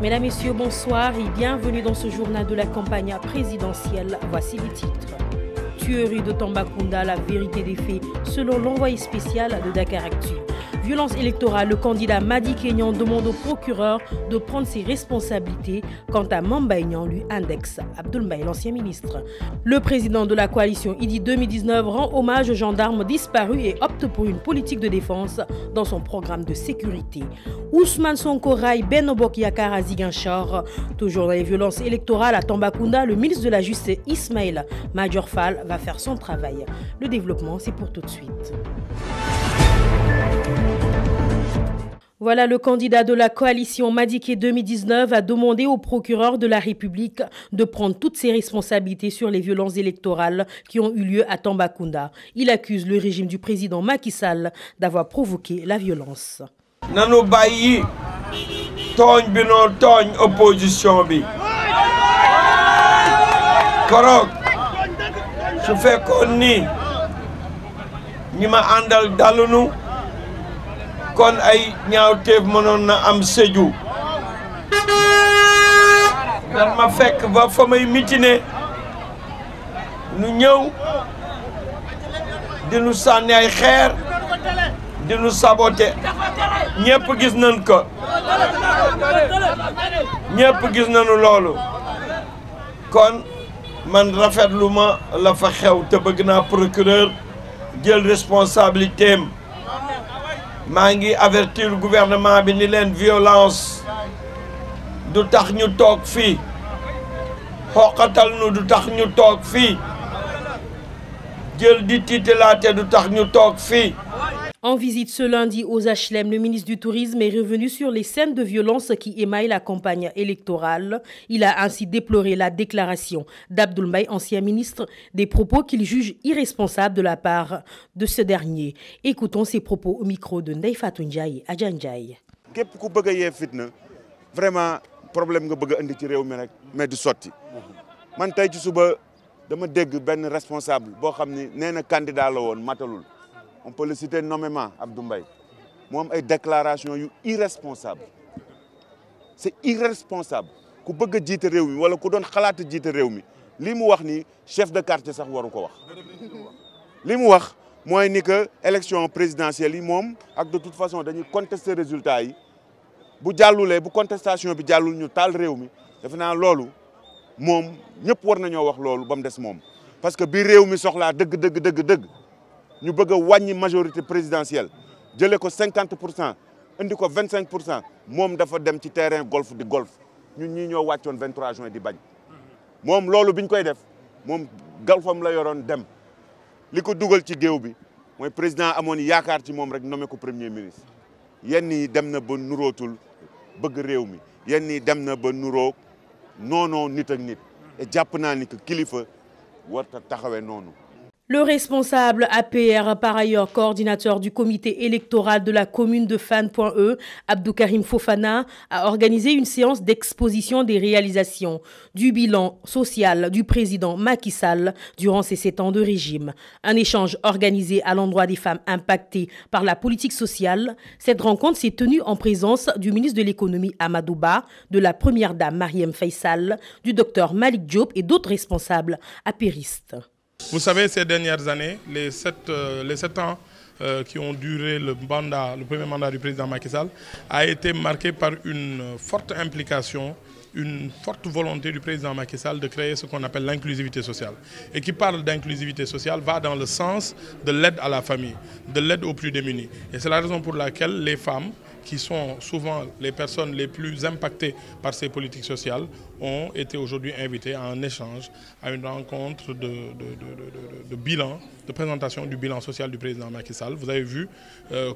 Mesdames, Messieurs, bonsoir et bienvenue dans ce journal de la campagne présidentielle. Voici les titres. Tuerie de Tambacounda, la vérité des faits selon l'envoyé spécial de Dakaractu. Violence électorale, le candidat Madi Kenyan demande au procureur de prendre ses responsabilités. Quant à Mambaignan, lui indexe Abdoul Mbaye, l'ancien ministre. Le président de la coalition IDI 2019 rend hommage aux gendarmes disparus et opte pour une politique de défense dans son programme de sécurité. Ousmane Sonko raille Benno Bokk Yakaar à Ziguinchor. Toujours dans les violences électorales à Tambacounda, le ministre de la Justice Ismaïla Madior Fall va faire son travail. Le développement, c'est pour tout de suite. Voilà, le candidat de la coalition Madiké 2019 a demandé au procureur de la République de prendre toutes ses responsabilités sur les violences électorales qui ont eu lieu à Tambacounda. Il accuse le régime du président Macky Sall d'avoir provoqué la violence. Nanu bayyi togn bi no togn opposition bi korok su fekkoon ni ñi ma àndal dalunu kon ay ñaawteef mënoon na am Sédhiou dan ma fekk ba fa may mitine nu ñëw di nu sànni ay xeer di nu saboté ñëpp gis nañ ko ñëpp gis nañu loolu kon man rafetlu ma la fa xew te bëgg naa procureur jël responsabilité am maa ngi avertir gouvernement bi ni leen violence du tax ñu toog fii xoqatal nu du tax ñu toog fii jël di tiitalaate du tax ñu toog fii. En visite ce lundi aux HLM, le ministre du Tourisme est revenu sur les scènes de violence qui émaillent la campagne électorale. Il a ainsi déploré la déclaration d'Abdoul Mbaye, ancien ministre, des propos qu'il juge irresponsables de la part de ce dernier. Écoutons ses propos au micro de Ndeye Fatou Ndiaye Adja Ndiaye. Képp ku bëgg a yee fitna vraiment problème nga bëgg a indi ci réew mi rek mais du sotti man tey ci suba dama dégg benn responsable boo xam ni nee na candidat la woon matalul. On peut le citer nommément, Abdoul Mbaye. Moi, j'ai une déclaration irresponsable. C'est irresponsable. Si vous voulez dire que vous voulez dire que vous voulez chef de quartier, ça ne peut pas dire. Ce qu'il dit, c'est que l'élection présidentielle, de toute façon, nous contester les résultats. Si la contestation est nous nous réew lolu mom ñepp war nañu wax lolu bam dess mom parce que bi réew mi soxla deug ñu bëgg a wàññi majorité présidentielle jëlee ko 50% indi ko 25% moom dafa dem ci terrain golf di golf ñun ñii ñoo wàccoon 23 juin di bañ moom loolu biñ koy def moom golfam la yoroon dem li ko dugal ci géew bi mooy président amoon yaakaar ci moom rek nommé ko premier ministre yenn yi dem na ba nurootul bëgg réew mi yenn yi dem na ba nuroo noonoo nit ak nit et jàpp naa ni que kilifa warta taxawee noonu. Le responsable APR, par ailleurs coordinateur du comité électoral de la commune de Fann.E, Abdou Karim Fofana, a organisé une séance d'exposition des réalisations du bilan social du président Macky Sall durant ses 7 ans de régime. Un échange organisé à l'endroit des femmes impactées par la politique sociale. Cette rencontre s'est tenue en présence du ministre de l'économie Amadou Ba, de la première dame Marième Faye Sall, du docteur Malick Diop et d'autres responsables apéristes. Vous savez, ces dernières années, les 7 ans qui ont duré le premier mandat du président Macky Sall a été marqué par une forte implication, une forte volonté du président Macky Sall de créer ce qu'on appelle l'inclusivité sociale. Et qui parle d'inclusivité sociale va dans le sens de l'aide à la famille, de l'aide aux plus démunis. Et c'est la raison pour laquelle les femmes, qui sont souvent les personnes les plus impactées par ces politiques sociales, ont été aujourd'hui invitées à un échange, à une rencontre de bilan, de présentation du bilan social du président Macky Sall. Vous avez vu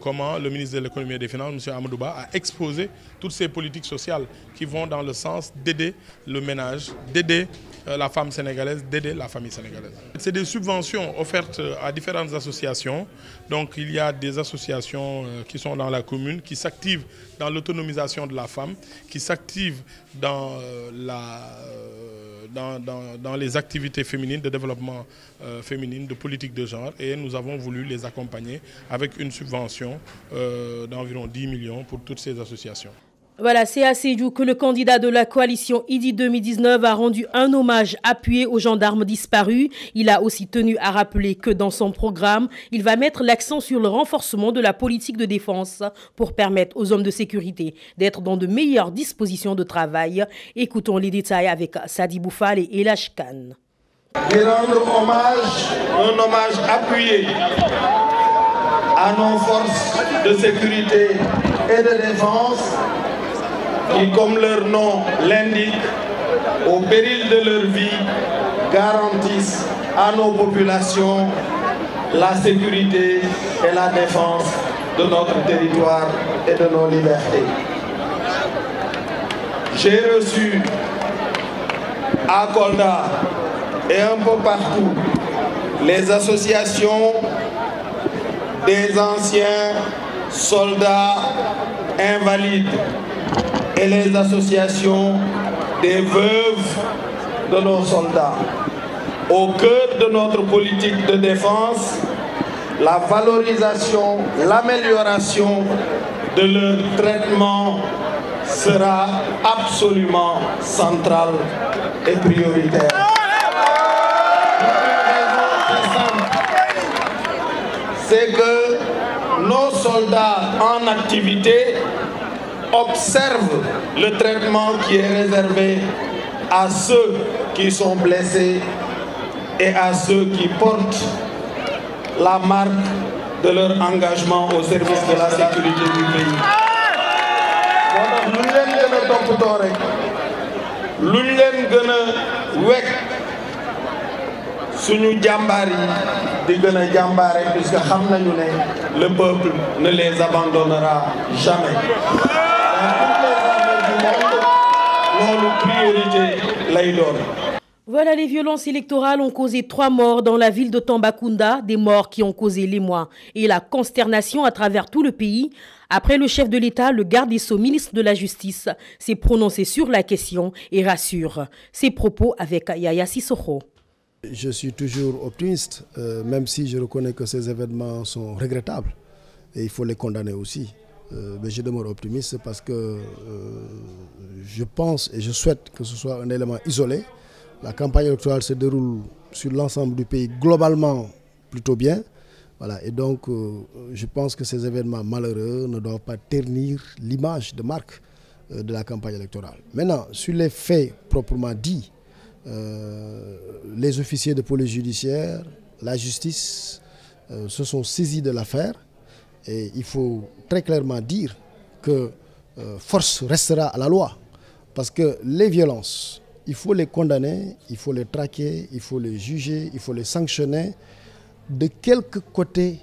comment le ministre de l'économie et des finances, M. Amadou Ba, a exposé toutes ces politiques sociales qui vont dans le sens d'aider le ménage, d'aider la femme sénégalaise, d'aider la famille sénégalaise. C'est des subventions offertes à différentes associations. Donc il y a des associations qui sont dans la commune, qui s'activent dans l'autonomisation de la femme, qui s'activent dans les activités féminines, de développement féminine, de politique de genre. Et nous avons voulu les accompagner avec une subvention d'environ 10 millions pour toutes ces associations. Voilà, c'est à Sédhiou que le candidat de la coalition Idy 2019 a rendu un hommage appuyé aux gendarmes disparus. Il a aussi tenu à rappeler que dans son programme, il va mettre l'accent sur le renforcement de la politique de défense pour permettre aux hommes de sécurité d'être dans de meilleures dispositions de travail. Écoutons les détails avec Sadi Boufal et Elash Khan. Et rendre un hommage appuyé à nos forces de sécurité et de défense qui, comme leur nom l'indique, au péril de leur vie, garantissent à nos populations la sécurité et la défense de notre territoire et de nos libertés. J'ai reçu à Kolda et un peu partout les associations des anciens soldats invalides et les associations des veuves de nos soldats. Au cœur de notre politique de défense, la valorisation, l'amélioration de leur traitement sera absolument centrale et prioritaire. C'est que nos soldats en activité observent le traitement qui est réservé à ceux qui sont blessés et à ceux qui portent la marque de leur engagement au service de la sécurité du pays. Puisque le peuple ne les abandonnera jamais. Voilà, les violences électorales ont causé 3 morts dans la ville de Tambacounda, des morts qui ont causé l'émoi et la consternation à travers tout le pays. Après le chef de l'État, le garde des Sceaux, ministre de la Justice, s'est prononcé sur la question et rassure. Ses propos avec Yaya Sissoko. Je suis toujours optimiste, même si je reconnais que ces événements sont regrettables et il faut les condamner aussi. Mais je demeure optimiste parce que je pense et je souhaite que ce soit un élément isolé. La campagne électorale se déroule sur l'ensemble du pays globalement plutôt bien. Voilà, et donc je pense que ces événements malheureux ne doivent pas ternir l'image de marque de la campagne électorale. Maintenant, sur les faits proprement dits, les officiers de police judiciaire, la justice se sont saisis de l'affaire et il faut très clairement dire que force restera à la loi parce que les violences, il faut les condamner, il faut les traquer, il faut les juger, il faut les sanctionner de quelque côté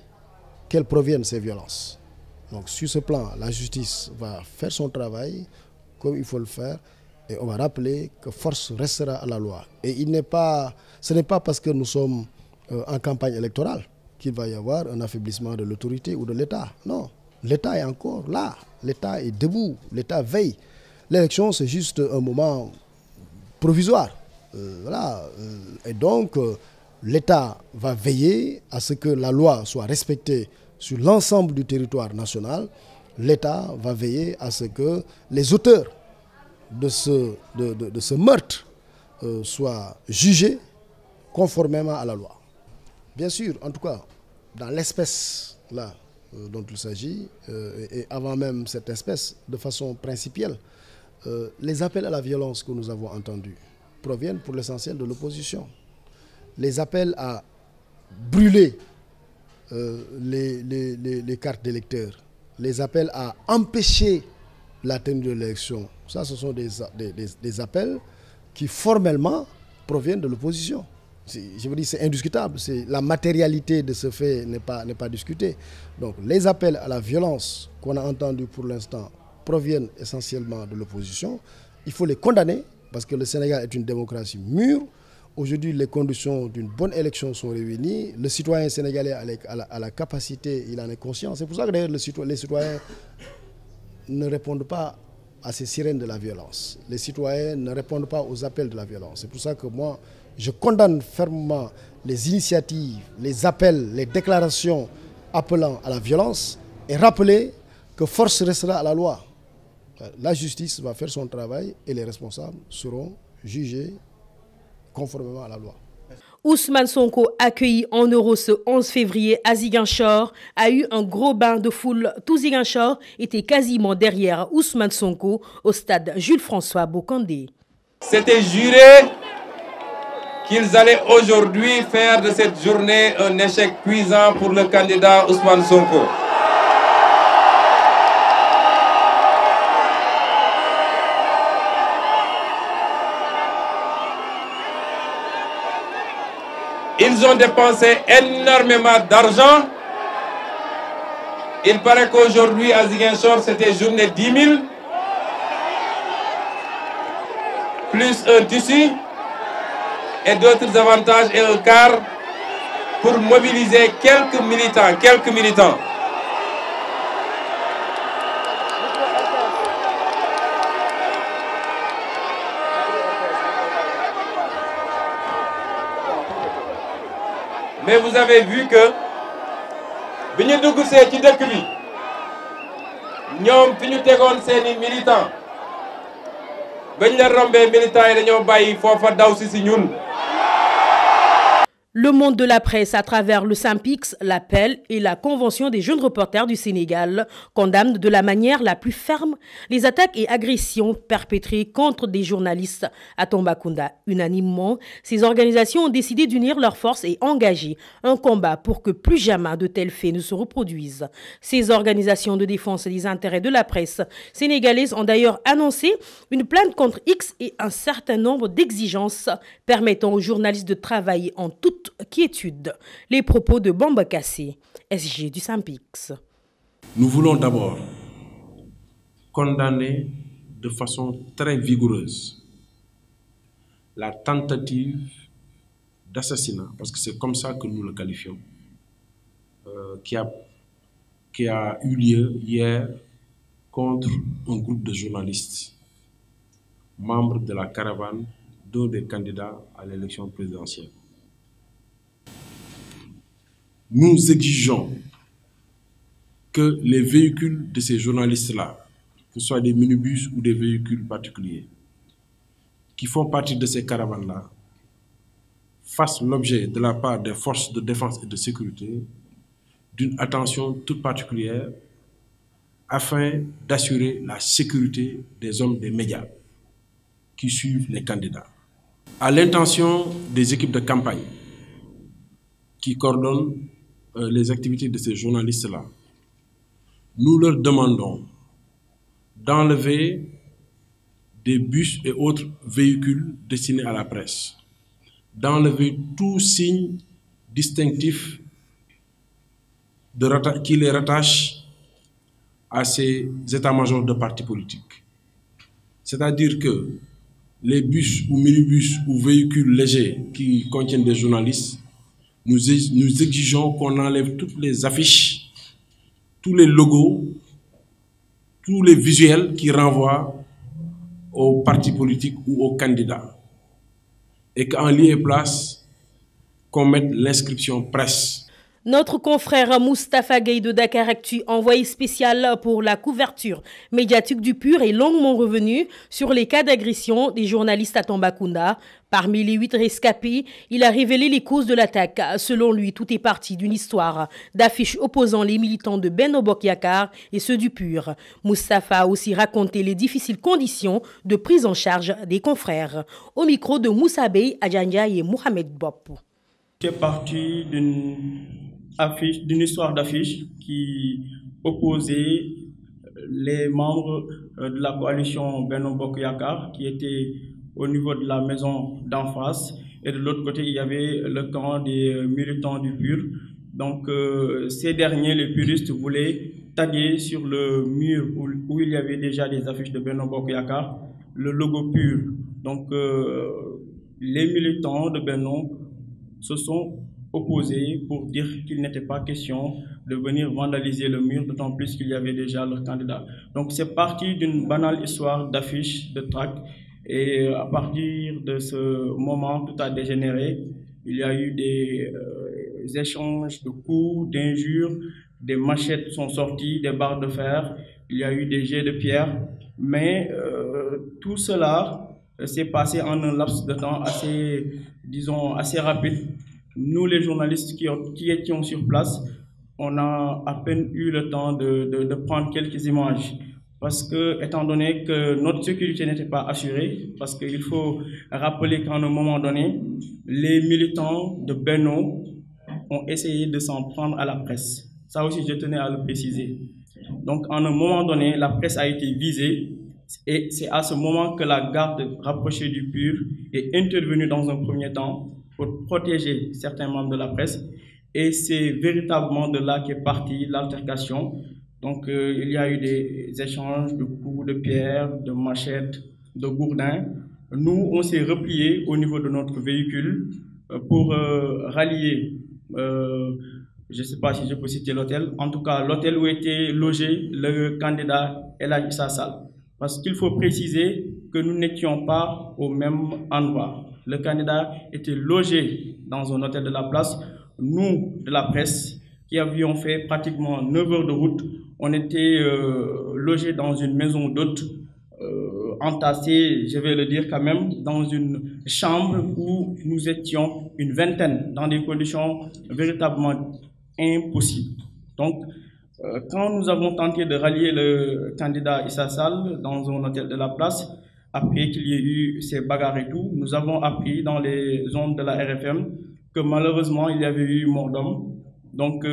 qu'elles proviennent ces violences. Donc sur ce plan, la justice va faire son travail comme il faut le faire. Et on va rappeler que force restera à la loi. Et ce n'est pas parce que nous sommes en campagne électorale qu'il va y avoir un affaiblissement de l'autorité ou de l'État. Non, l'État est encore là, l'État est debout, l'État veille. L'élection, c'est juste un moment provisoire. Voilà. Et donc, l'État va veiller à ce que la loi soit respectée sur l'ensemble du territoire national. L'État va veiller à ce que les auteurs de ce meurtre soit jugé conformément à la loi. Bien sûr, en tout cas, dans l'espèce là dont il s'agit, et avant même cette espèce, de façon principielle, les appels à la violence que nous avons entendus proviennent pour l'essentiel de l'opposition. Les appels à brûler les cartes d'électeurs, les appels à empêcher la tenue de l'élection, ça, ce sont des appels qui formellement proviennent de l'opposition. Je veux dire, c'est indiscutable. La matérialité de ce fait n'est pas discutée. Donc, les appels à la violence qu'on a entendus pour l'instant proviennent essentiellement de l'opposition. Il faut les condamner parce que le Sénégal est une démocratie mûre. Aujourd'hui, les conditions d'une bonne élection sont réunies. Le citoyen sénégalais a la capacité, il en est conscient. C'est pour ça que d'ailleurs les citoyens ne répondent pas à ces sirènes de la violence. Les citoyens ne répondent pas aux appels de la violence. C'est pour ça que moi, je condamne fermement les initiatives, les appels, les déclarations appelant à la violence et rappeler que force restera à la loi. la justice va faire son travail et les responsables seront jugés conformément à la loi. Ousmane Sonko, accueilli en euros ce 11 février à Ziguinchor, a eu un gros bain de foule. Tout Ziguinchor était quasiment derrière Ousmane Sonko au stade Jules-François Bocandé. C'était juré qu'ils allaient aujourd'hui faire de cette journée un échec cuisant pour le candidat Ousmane Sonko. Ils ont dépensé énormément d'argent. Il paraît qu'aujourd'hui à Ziguinchor, c'était journée 10 000, plus un tissu et d'autres avantages et un quart pour mobiliser quelques militants. Mais vous avez vu que bi ñu dugg see ci dëkk bi ñoom fi ñu tegoon seeni militants bañ la rombee militants yi dañoo bàyyi foofa daw si ñun. Le monde de la presse, à travers le SYNPICS, l'appel et la Convention des jeunes reporters du Sénégal, condamne de la manière la plus ferme les attaques et agressions perpétrées contre des journalistes à Tambacounda. Unanimement, ces organisations ont décidé d'unir leurs forces et engager un combat pour que plus jamais de tels faits ne se reproduisent. Ces organisations de défense des intérêts de la presse sénégalaise ont d'ailleurs annoncé une plainte contre X et un certain nombre d'exigences permettant aux journalistes de travailler en toute quiétude. Les propos de Bamba Kassé, SG du SYNPICS. Nous voulons d'abord condamner de façon très vigoureuse la tentative d'assassinat, parce que c'est comme ça que nous le qualifions, qui a eu lieu hier contre un groupe de journalistes, membres de la caravane d'un des candidats à l'élection présidentielle. Nous exigeons que les véhicules de ces journalistes-là, que ce soit des minibus ou des véhicules particuliers, qui font partie de ces caravanes-là, fassent l'objet de la part des forces de défense et de sécurité d'une attention toute particulière afin d'assurer la sécurité des hommes des médias qui suivent les candidats. À l'intention des équipes de campagne qui coordonnent les activités de ces journalistes-là, nous leur demandons d'enlever des bus et autres véhicules destinés à la presse, d'enlever tout signe distinctif qui les rattache à ces états-majors de partis politiques. C'est-à-dire que les bus ou minibus ou véhicules légers qui contiennent des journalistes, nous exigeons qu'on enlève toutes les affiches, tous les logos, tous les visuels qui renvoient aux partis politiques ou aux candidats. Et qu'en lieu et place, qu'on mette l'inscription presse. Notre confrère Moustapha Gueye de Dakaractu, envoyé spécial pour la couverture médiatique du PUR, est longuement revenu sur les cas d'agression des journalistes à Tambacounda. Parmi les 8 rescapés, il a révélé les causes de l'attaque. Selon lui, tout est parti d'une histoire d'affiches opposant les militants de Benno Bokk Yakaar et ceux du PUR. Moustapha a aussi raconté les difficiles conditions de prise en charge des confrères. Au micro de Moussa Bey, Adjanja et Mohamed Bop. C'est parti d'une histoire d'affiche qui opposait les membres de la coalition Benno Bokk Yakaar qui étaient au niveau de la maison d'en face, et de l'autre côté il y avait le camp des militants du PUR. Donc ces derniers, les puristes, voulaient taguer sur le mur où il y avait déjà des affiches de Benno Bokk Yakaar le logo PUR. Donc les militants de Benno se sont opposés pour dire qu'il n'était pas question de venir vandaliser le mur, d'autant plus qu'il y avait déjà leur candidat. Donc c'est parti d'une banale histoire d'affiches, de tracts, et à partir de ce moment, tout a dégénéré. Il y a eu des échanges de coups, d'injures, des machettes sont sorties, des barres de fer. il y a eu des jets de pierre, mais tout cela s'est passé en un laps de temps assez, disons, assez rapide. Nous, les journalistes qui étions sur place, on a à peine eu le temps de prendre quelques images. Parce que, étant donné que notre sécurité n'était pas assurée, parce qu'il faut rappeler qu'à un moment donné, les militants de Benno ont essayé de s'en prendre à la presse. Ça aussi, je tenais à le préciser. Donc, à un moment donné, la presse a été visée et c'est à ce moment que la garde rapprochée du PUR est intervenue dans un premier temps pour protéger certains membres de la presse. Et c'est véritablement de là qu'est partie l'altercation. Donc, il y a eu des échanges de coups de pierre, de machettes, de gourdins. Nous, on s'est repliés au niveau de notre véhicule pour rallier, je ne sais pas si je peux citer l'hôtel, en tout cas l'hôtel où était logé le candidat El Hadji Issa Sall. Parce qu'il faut préciser que nous n'étions pas au même endroit. Le candidat était logé dans un hôtel de la place. Nous, de la presse, qui avions fait pratiquement 9 heures de route, on était logés dans une maison d'hôte, entassés, je vais le dire quand même, dans une chambre où nous étions une vingtaine, dans des conditions véritablement impossibles. Donc, quand nous avons tenté de rallier le candidat Issa Sall dans un hôtel de la place, après qu'il y ait eu ces bagarres et tout, nous avons appris dans les ondes de la RFM que malheureusement il y avait eu mort d'homme. Donc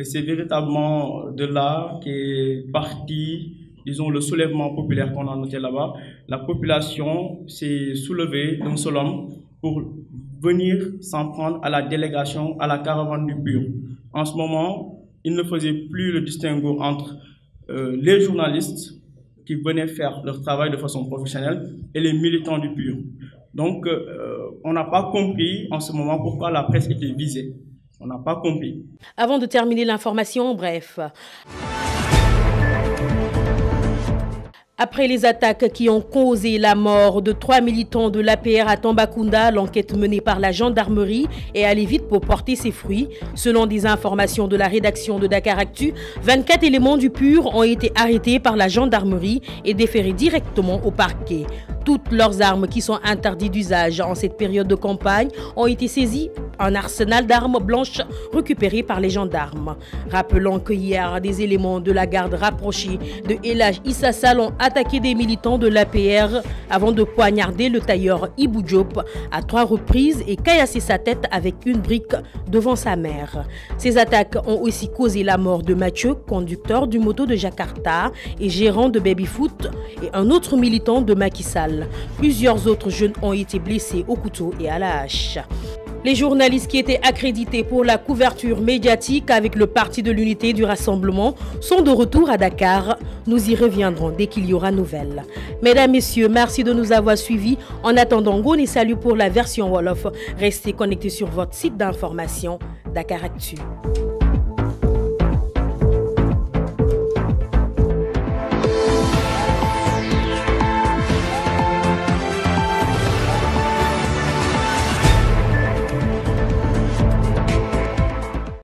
c'est véritablement de là qu'est parti, disons, le soulèvement populaire qu'on a noté là-bas. La population s'est soulevée d'un seul homme pour venir s'en prendre à la délégation, à la caravane du PUR. En ce moment, il ne faisait plus le distinguo entre les journalistes qui venaient faire leur travail de façon professionnelle et les militants du PUR. Donc, on n'a pas compris en ce moment pourquoi la presse était visée. On n'a pas compris. Avant de terminer l'information, bref. Après les attaques qui ont causé la mort de 3 militants de l'APR à Tambacounda, l'enquête menée par la gendarmerie est allée vite pour porter ses fruits. Selon des informations de la rédaction de Dakaractu, 24 éléments du PUR ont été arrêtés par la gendarmerie et déférés directement au parquet. Toutes leurs armes qui sont interdites d'usage en cette période de campagne ont été saisies, un arsenal d'armes blanches récupéré par les gendarmes. Rappelons que hier, des éléments de la garde rapprochée de El Hadji Issa Sall ont attaqué des militants de l'APR avant de poignarder le tailleur Ibou Diop à 3 reprises et caillasser sa tête avec une brique devant sa mère. Ces attaques ont aussi causé la mort de Mathieu, conducteur du moto de Jakarta et gérant de Babyfoot, et un autre militant de Macky Sall. Plusieurs autres jeunes ont été blessés au couteau et à la hache. Les journalistes qui étaient accrédités pour la couverture médiatique avec le Parti de l'Unité du Rassemblement sont de retour à Dakar. Nous y reviendrons dès qu'il y aura nouvelle. Mesdames, Messieurs, merci de nous avoir suivis. En attendant, Gone et salut pour la version Wolof. Restez connectés sur votre site d'information Dakaractu.